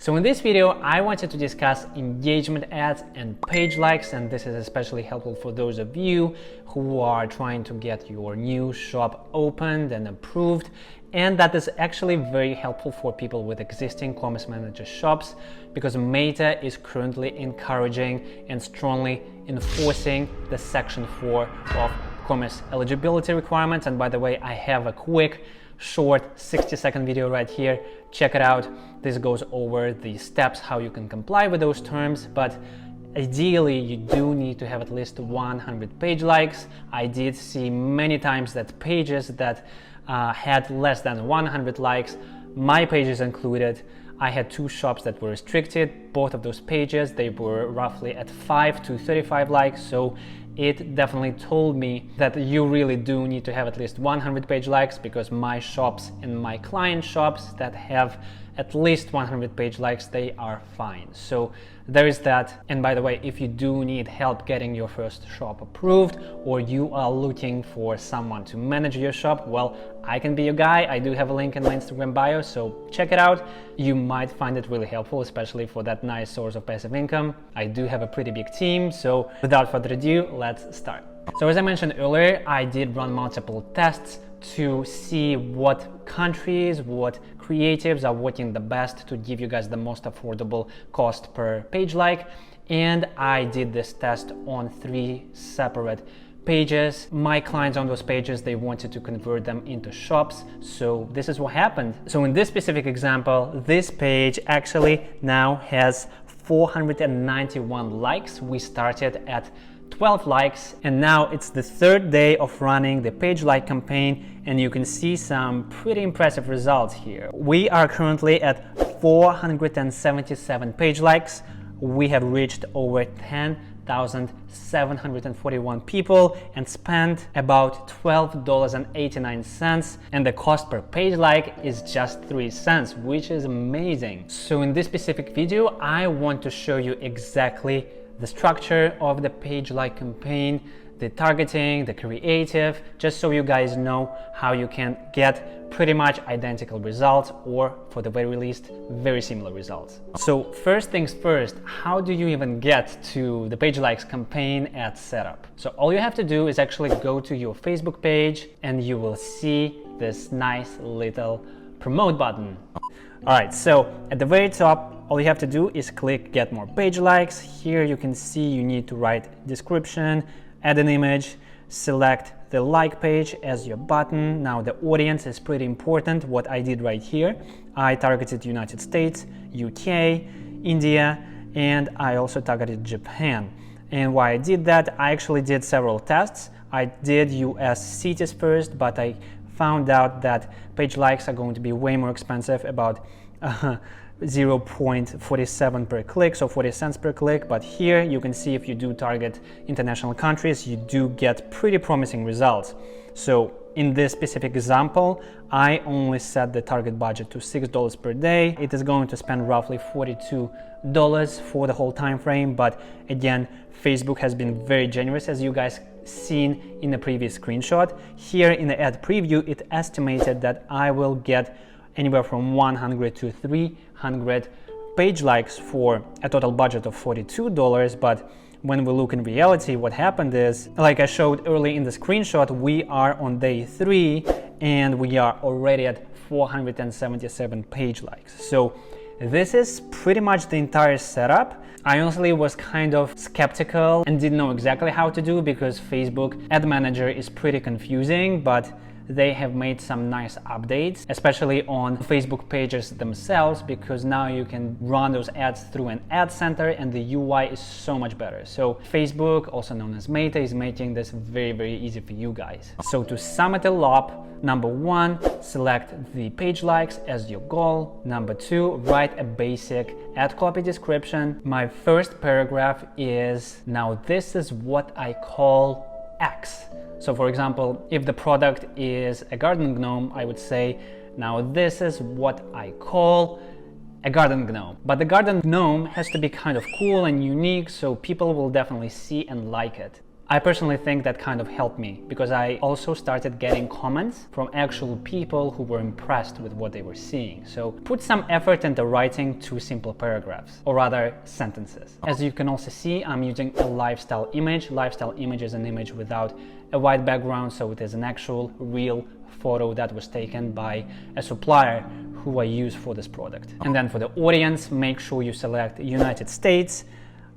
So in this video, I wanted to discuss engagement ads and page likes, and this is especially helpful for those of you who are trying to get your new shop opened and approved. And that is actually very helpful for people with existing Commerce Manager shops, because Meta is currently encouraging and strongly enforcing the Section 4 of Commerce eligibility requirements. And by the way, I have a quick short 60-second video right here. Check it out. This goes over the steps how you can comply with those terms, but ideally you do need to have at least 100 page likes. I did see many times that pages that had less than 100 likes, my pages included, I had two shops that were restricted. Both of those pages, they were roughly at 5 to 35 likes, so it definitely told me that you really do need to have at least 100 page likes, because my shops and my client shops that have at least 100 page likes, they are fine. So there is that. And by the way, if you do need help getting your first shop approved, or you are looking for someone to manage your shop, well, I can be your guy. I do have a link in my Instagram bio, so check it out. You might find it really helpful, especially for that nice source of passive income. I do have a pretty big team, so without further ado, let's start. So as I mentioned earlier, I did run multiple tests to see what countries, what creatives are working the best to give you guys the most affordable cost per page like. And I did this test on 3 separate pages. My clients on those pages, they wanted to convert them into shops. So this is what happened. So in this specific example, this page actually now has 491 likes. We started at 12 likes, and now it's the 3rd day of running the page like campaign, and you can see some pretty impressive results here. We are currently at 477 page likes. We have reached over 10,741 people and spent about $12.89, and the cost per page like is just 3 cents, which is amazing. So in this specific video, I want to show you exactly the structure of the page like campaign, the targeting, the creative, just so you guys know how you can get pretty much identical results, or for the very least, very similar results. So first things first, how do you even get to the page likes campaign ad setup? So all you have to do is actually go to your Facebook page, and you will see this nice little promote button. All right, so at the very top, all you have to do is click get more page likes. Here you can see you need to write description, add an image, select the like page as your button. Now the audience is pretty important. What I did right here, I targeted United States, UK, India, and I also targeted Japan. And why I did that, I actually did several tests. I did US cities first, but I found out that page likes are going to be way more expensive, about 0.47 per click, so 40 cents per click. But here you can see if you do target international countries, you do get pretty promising results. So in this specific example, I only set the target budget to $6 per day. It is going to spend roughly $42 for the whole time frame. But again, Facebook has been very generous, as you guys seen in the previous screenshot. Here in the ad preview, it estimated that I will get anywhere from 100 to 300 page likes for a total budget of $42. But when we look in reality, what happened is, like I showed early in the screenshot, we are on day 3 and we are already at 477 page likes. So this is pretty much the entire setup. I honestly was kind of skeptical and didn't know exactly how to do, because Facebook Ad Manager is pretty confusing, but they have made some nice updates, especially on Facebook pages themselves, because now you can run those ads through an ad center and the UI is so much better. So Facebook, also known as Meta, is making this very, very easy for you guys. So to sum it all up, number 1, select the page likes as your goal. Number 2, write a basic ad copy description. My first paragraph is, now this is what I call X. So for example, if the product is a garden gnome, I would say, now this is what I call a garden gnome. But the garden gnome has to be kind of cool and unique, so people will definitely see and like it. I personally think that kind of helped me because I also started getting comments from actual people who were impressed with what they were seeing. So put some effort into writing 2 simple paragraphs, or rather sentences. As you can also see, I'm using a lifestyle image. Lifestyle image is an image without a white background, so it is an actual real photo that was taken by a supplier who I use for this product. And then for the audience, make sure you select United States,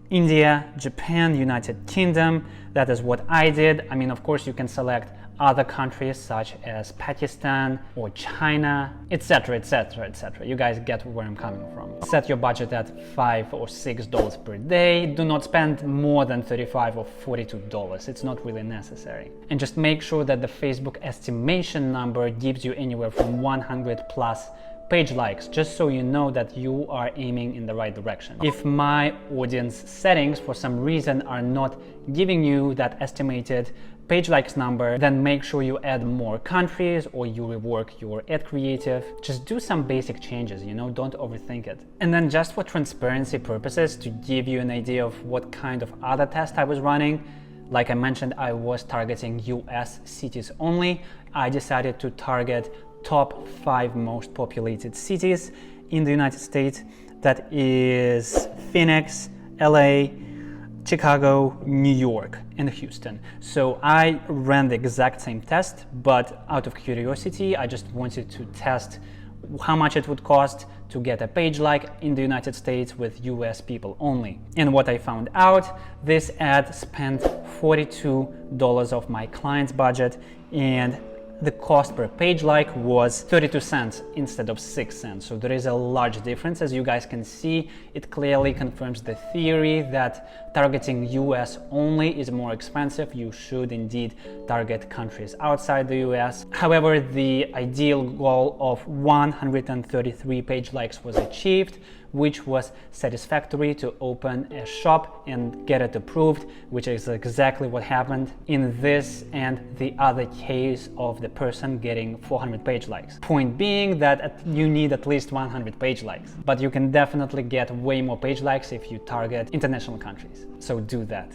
India, Japan, United Kingdom. That is what I did. I mean, of course, you can select other countries such as Pakistan or China, etc., etc., etc. You guys get where I'm coming from. Set your budget at $5 or $6 per day. Do not spend more than $35 or $42. It's not really necessary. And just make sure that the Facebook estimation number gives you anywhere from 100 plus page likes, just so you know that you are aiming in the right direction. If my audience settings for some reason are not giving you that estimated page likes number, then make sure you add more countries or you rework your ad creative. Just do some basic changes, don't overthink it. And then just for transparency purposes, to give you an idea of what kind of other test I was running, like I mentioned, I was targeting US cities only. I decided to target top 5 most populated cities in the United States. That is Phoenix, LA, Chicago, New York, and Houston. So I ran the exact same test, but out of curiosity, I just wanted to test how much it would cost to get a page like in the United States with US people only. And what I found out, this ad spent $42 of my client's budget, and the cost per page like was 32 cents instead of 6 cents. So there is a large difference. As you guys can see, it clearly confirms the theory that targeting US only is more expensive. You should indeed target countries outside the US. However, the ideal goal of 133 page likes was achieved, which was satisfactory to open a shop and get it approved, which is exactly what happened in this and the other case of the person getting 400 page likes. Point being that you need at least 100 page likes, but you can definitely get way more page likes if you target international countries. So do that.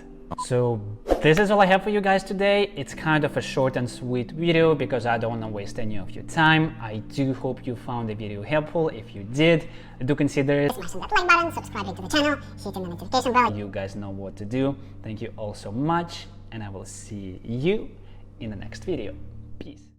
So this is all I have for you guys today. It's kind of a short and sweet video because I don't want to waste any of your time. I do hope you found the video helpful. If you did, do consider it. Smashing that like button, subscribing to the channel, hitting the notification bell. You guys know what to do. Thank you all so much, and I will see you in the next video. Peace.